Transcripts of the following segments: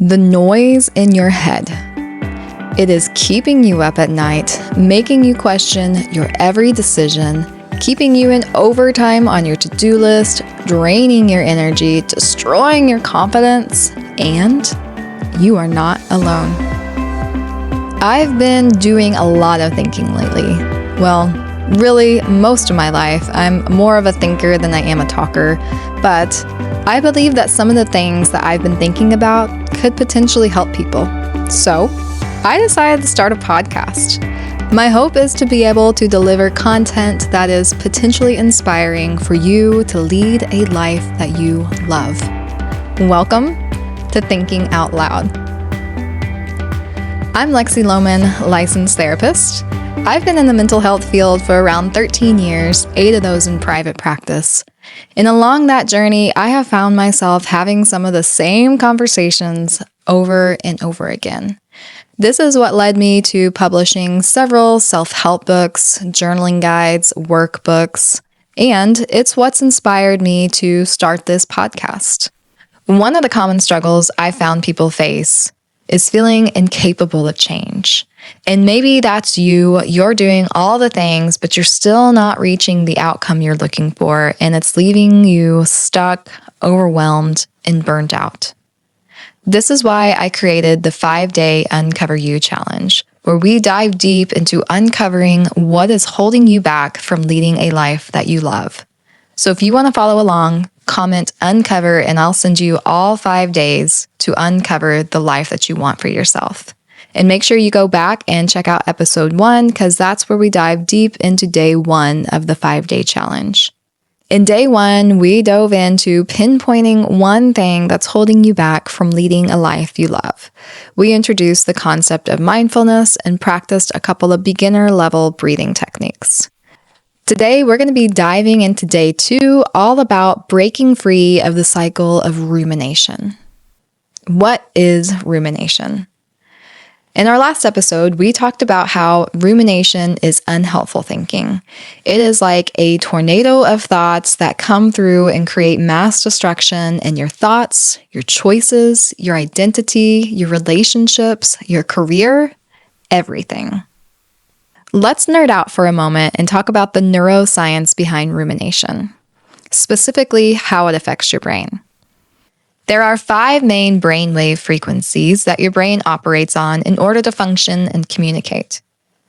The noise in your head. It is keeping you up at night, making you question your every decision, keeping you in overtime on your to-do list, draining your energy, destroying your confidence, and you are not alone. I've been doing a lot of thinking lately. Well, really, most of my life. I'm more of a thinker than I am a talker, but I believe that some of the things that I've been thinking about could potentially help people. So, I decided to start a podcast. My hope is to be able to deliver content that is potentially inspiring for you to lead a life that you love. Welcome to Thinking Out Loud. I'm Lexi Lohman, licensed therapist. I've been in the mental health field for around 13 years, 8 of those in private practice. And along that journey, I have found myself having some of the same conversations over and over again. This is what led me to publishing several self-help books, journaling guides, workbooks, and it's what's inspired me to start this podcast. One of the common struggles I found people face is feeling incapable of change. And maybe that's you're doing all the things, but you're still not reaching the outcome you're looking for, and it's leaving you stuck, overwhelmed, and burned out. This is why I created the 5-day Uncover You Challenge, where we dive deep into uncovering what is holding you back from leading a life that you love. So if you want to follow along, comment Uncover, and I'll send you all 5 days to uncover the life that you want for yourself. And make sure you go back and check out episode 1, because that's where we dive deep into day 1 of the 5-day challenge. In day 1, we dove into pinpointing one thing that's holding you back from leading a life you love. We introduced the concept of mindfulness and practiced a couple of beginner-level breathing techniques. Today, we're going to be diving into day 2, all about breaking free of the cycle of rumination. What is rumination? In our last episode, we talked about how rumination is unhelpful thinking. It is like a tornado of thoughts that come through and create mass destruction in your thoughts, your choices, your identity, your relationships, your career, everything. Let's nerd out for a moment and talk about the neuroscience behind rumination, specifically how it affects your brain. There are 5 main brainwave frequencies that your brain operates on in order to function and communicate.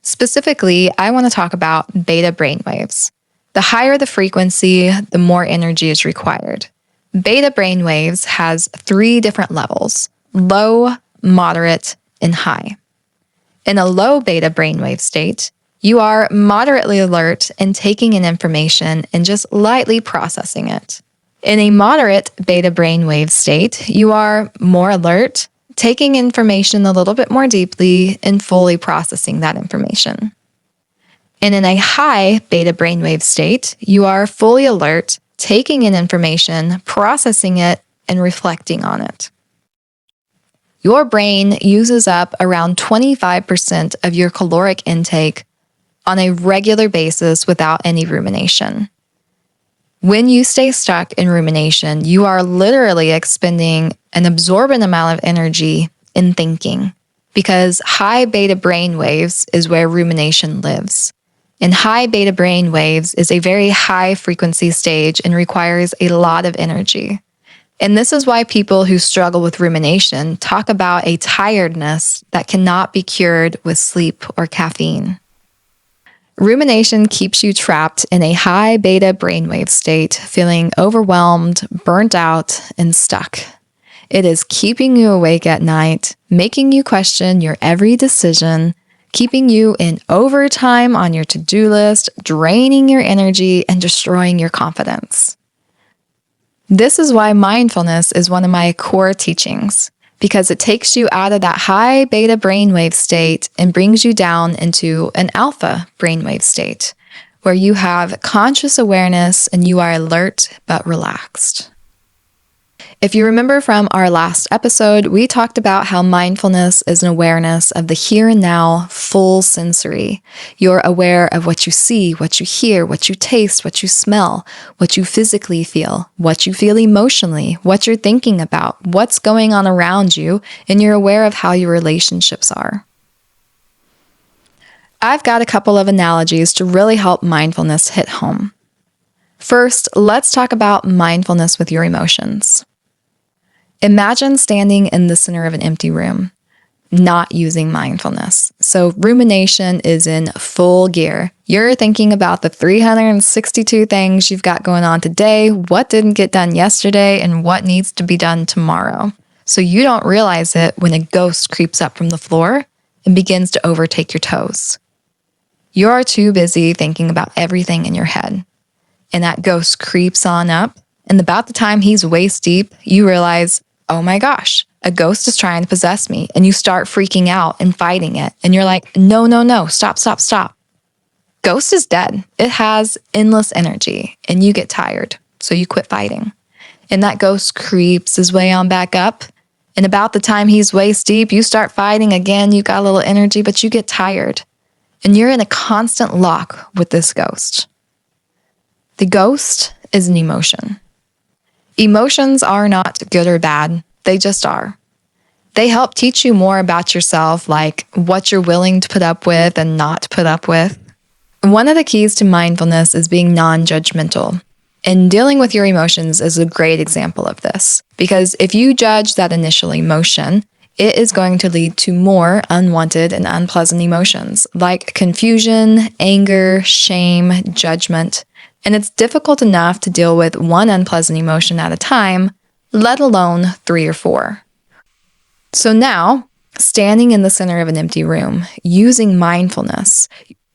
Specifically, I want to talk about beta brainwaves. The higher the frequency, the more energy is required. Beta brainwaves has 3 different levels: low, moderate, and high. In a low beta brainwave state, you are moderately alert and taking in information and just lightly processing it. In a moderate beta brainwave state, you are more alert, taking information a little bit more deeply and fully processing that information. And in a high beta brainwave state, you are fully alert, taking in information, processing it, and reflecting on it. Your brain uses up around 25% of your caloric intake on a regular basis without any rumination. When you stay stuck in rumination, you are literally expending an absorbent amount of energy in thinking, because high beta brain waves is where rumination lives. And high beta brain waves is a very high frequency stage and requires a lot of energy. And this is why people who struggle with rumination talk about a tiredness that cannot be cured with sleep or caffeine. Rumination keeps you trapped in a high beta brainwave state, feeling overwhelmed, burnt out, and stuck. It is keeping you awake at night, making you question your every decision, keeping you in overtime on your to-do list, draining your energy, and destroying your confidence. This is why mindfulness is one of my core teachings, because it takes you out of that high beta brainwave state and brings you down into an alpha brainwave state, where you have conscious awareness and you are alert but relaxed. If you remember from our last episode, we talked about how mindfulness is an awareness of the here and now, full sensory. You're aware of what you see, what you hear, what you taste, what you smell, what you physically feel, what you feel emotionally, what you're thinking about, what's going on around you, and you're aware of how your relationships are. I've got a couple of analogies to really help mindfulness hit home. First, let's talk about mindfulness with your emotions. Imagine standing in the center of an empty room, not using mindfulness. So rumination is in full gear. You're thinking about the 362 things you've got going on today, what didn't get done yesterday, and what needs to be done tomorrow. So you don't realize it when a ghost creeps up from the floor and begins to overtake your toes. You're too busy thinking about everything in your head. And that ghost creeps on up, and about the time he's waist deep, you realize, oh my gosh, a ghost is trying to possess me, and you start freaking out and fighting it. And you're like, no, stop. Ghost is dead. It has endless energy, and you get tired, so you quit fighting. And that ghost creeps his way on back up, and about the time he's waist deep, you start fighting again. You got a little energy, but you get tired, and you're in a constant lock with this ghost. The ghost is an emotion. Emotions are not good or bad. They just are. They help teach you more about yourself, like what you're willing to put up with and not put up with. One of the keys to mindfulness is being non-judgmental. And dealing with your emotions is a great example of this. Because if you judge that initial emotion, it is going to lead to more unwanted and unpleasant emotions, like confusion, anger, shame, judgment. And it's difficult enough to deal with one unpleasant emotion at a time, let alone 3 or 4. So now, standing in the center of an empty room, using mindfulness,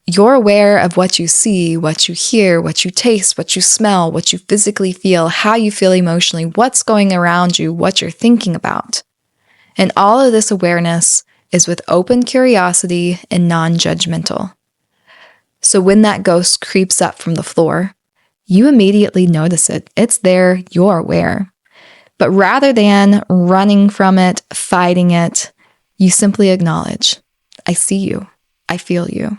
you're aware of what you see, what you hear, what you taste, what you smell, what you physically feel, how you feel emotionally, what's going around you, what you're thinking about. And all of this awareness is with open curiosity and non-judgmental. So when that ghost creeps up from the floor, you immediately notice it. It's there, you're aware. But rather than running from it, fighting it, you simply acknowledge, I see you, I feel you.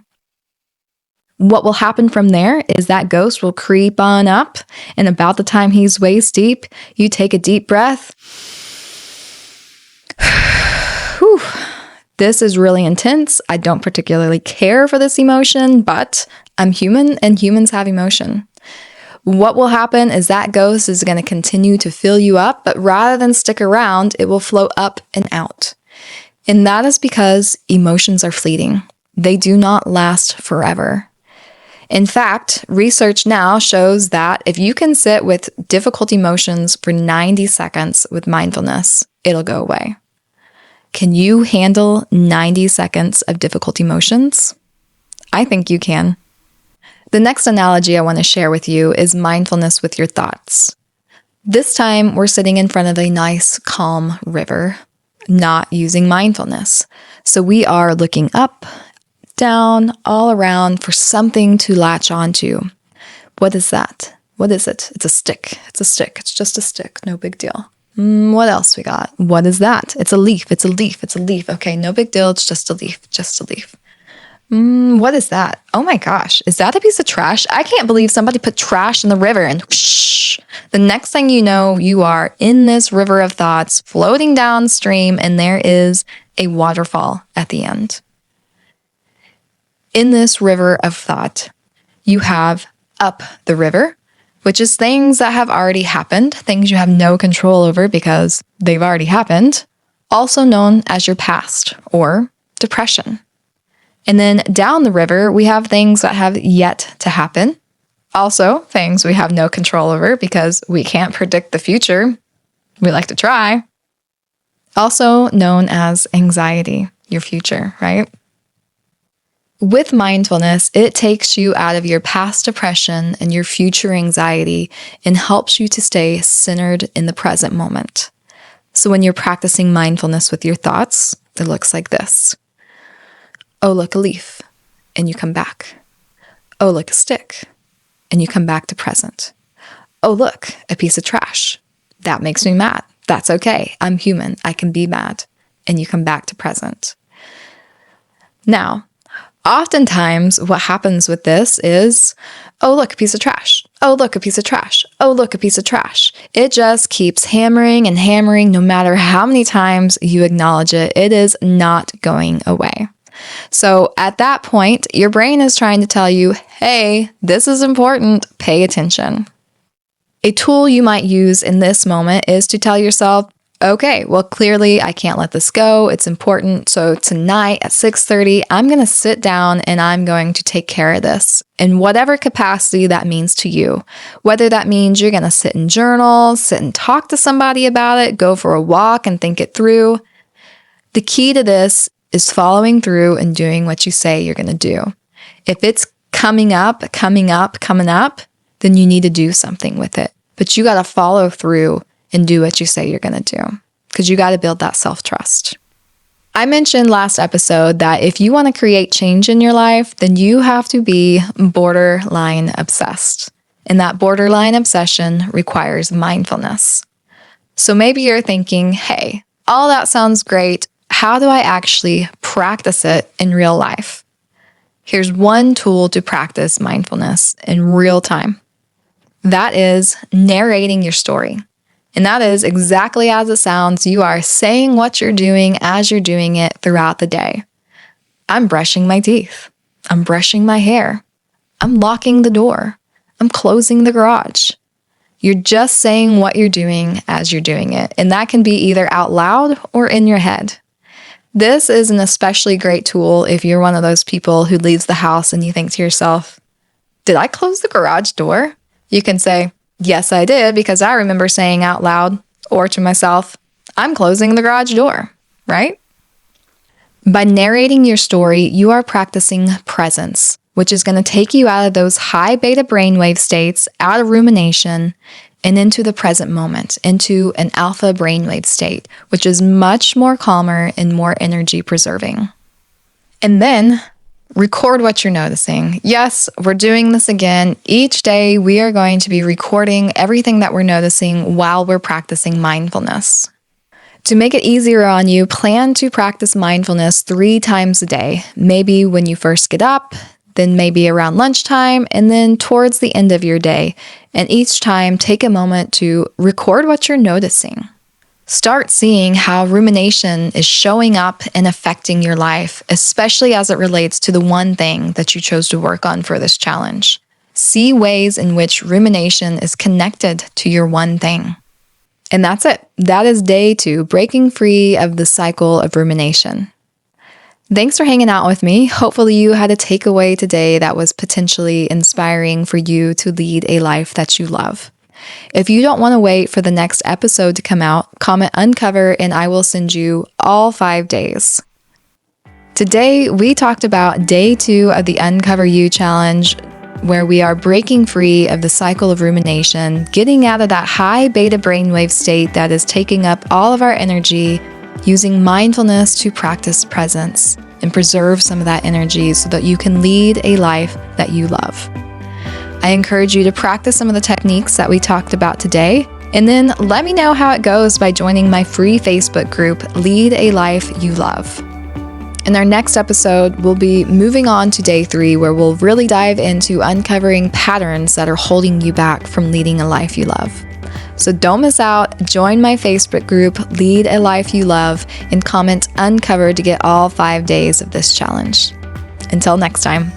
What will happen from there is that ghost will creep on up, and about the time he's waist deep, you take a deep breath. Whew. This is really intense. I don't particularly care for this emotion, but I'm human and humans have emotion. What will happen is that ghost is going to continue to fill you up, but rather than stick around, it will flow up and out. And that is because emotions are fleeting. They do not last forever. In fact, research now shows that if you can sit with difficult emotions for 90 seconds with mindfulness, it'll go away. Can you handle 90 seconds of difficult emotions? I think you can. The next analogy I want to share with you is mindfulness with your thoughts. This time, we're sitting in front of a nice, calm river, not using mindfulness. So we are looking up, down, all around for something to latch onto. What is that? What is it? It's a stick. It's a stick. It's just a stick. No big deal. What else we got? What is that? It's a leaf. It's a leaf. It's a leaf. Okay, no big deal. It's just a leaf. Just a leaf. What is that? Oh my gosh. Is that a piece of trash? I can't believe somebody put trash in the river and whoosh. The next thing you know, you are in this river of thoughts floating downstream, and there is a waterfall at the end. In this river of thought, you have up the river, which is things that have already happened, things you have no control over because they've already happened, also known as your past or depression. And then down the river, we have things that have yet to happen. Also, things we have no control over because we can't predict the future. We like to try. Also known as anxiety, your future, right? With mindfulness, it takes you out of your past depression and your future anxiety and helps you to stay centered in the present moment. So when you're practicing mindfulness with your thoughts, it looks like this. Oh, look, a leaf, and you come back. Oh, look, a stick, and you come back to present. Oh, look, a piece of trash. That makes me mad. That's okay. I'm human. I can be mad. And you come back to present. Now, oftentimes what happens with this is, oh, look, a piece of trash. Oh, look, a piece of trash. Oh, look, a piece of trash. It just keeps hammering and hammering no matter how many times you acknowledge it. It is not going away. So at that point, your brain is trying to tell you, hey, this is important. Pay attention. A tool you might use in this moment is to tell yourself, okay, well, clearly I can't let this go. It's important. So tonight at 6:30, I'm going to sit down and I'm going to take care of this in whatever capacity that means to you. Whether that means you're going to sit and journal, sit and talk to somebody about it, go for a walk and think it through. The key to this is following through and doing what you say you're going to do. If it's coming up, then you need to do something with it. But you got to follow through and do what you say you're going to do, because you got to build that self-trust. I mentioned last episode that if you want to create change in your life, then you have to be borderline obsessed. And that borderline obsession requires mindfulness. So maybe you're thinking, hey, all that sounds great. How do I actually practice it in real life? Here's one tool to practice mindfulness in real time. That is narrating your story. And that is exactly as it sounds. You are saying what you're doing as you're doing it throughout the day. I'm brushing my teeth. I'm brushing my hair. I'm locking the door. I'm closing the garage. You're just saying what you're doing as you're doing it. And that can be either out loud or in your head. This is an especially great tool if you're one of those people who leaves the house and you think to yourself, did I close the garage door? You can say, yes, I did, because I remember saying out loud or to myself, I'm closing the garage door, right? By narrating your story, you are practicing presence, which is going to take you out of those high beta brainwave states, out of rumination, and into the present moment, into an alpha brainwave state, which is much more calmer and more energy preserving. And then record what you're noticing. Yes, we're doing this again. Each day, we are going to be recording everything that we're noticing while we're practicing mindfulness. To make it easier on you, plan to practice mindfulness 3 times a day. Maybe when you first get up, then maybe around lunchtime, and then towards the end of your day. And each time, take a moment to record what you're noticing. Start seeing how rumination is showing up and affecting your life, especially as it relates to the one thing that you chose to work on for this challenge. See ways in which rumination is connected to your one thing. And that's it. That is day 2, breaking free of the cycle of rumination. Thanks for hanging out with me. Hopefully you had a takeaway today that was potentially inspiring for you to lead a life that you love. If you don't want to wait for the next episode to come out, comment Uncover and I will send you all 5 days. Today, we talked about day 2 of the Uncover You challenge, where we are breaking free of the cycle of rumination, getting out of that high beta brainwave state that is taking up all of our energy, using mindfulness to practice presence and preserve some of that energy so that you can lead a life that you love. I encourage you to practice some of the techniques that we talked about today, and then let me know how it goes by joining my free Facebook group, Lead a Life You Love. In our next episode, we'll be moving on to day 3, where we'll really dive into uncovering patterns that are holding you back from leading a life you love. So don't miss out. Join my Facebook group, Lead a Life You Love, and comment Uncover to get all 5 days of this challenge. Until next time.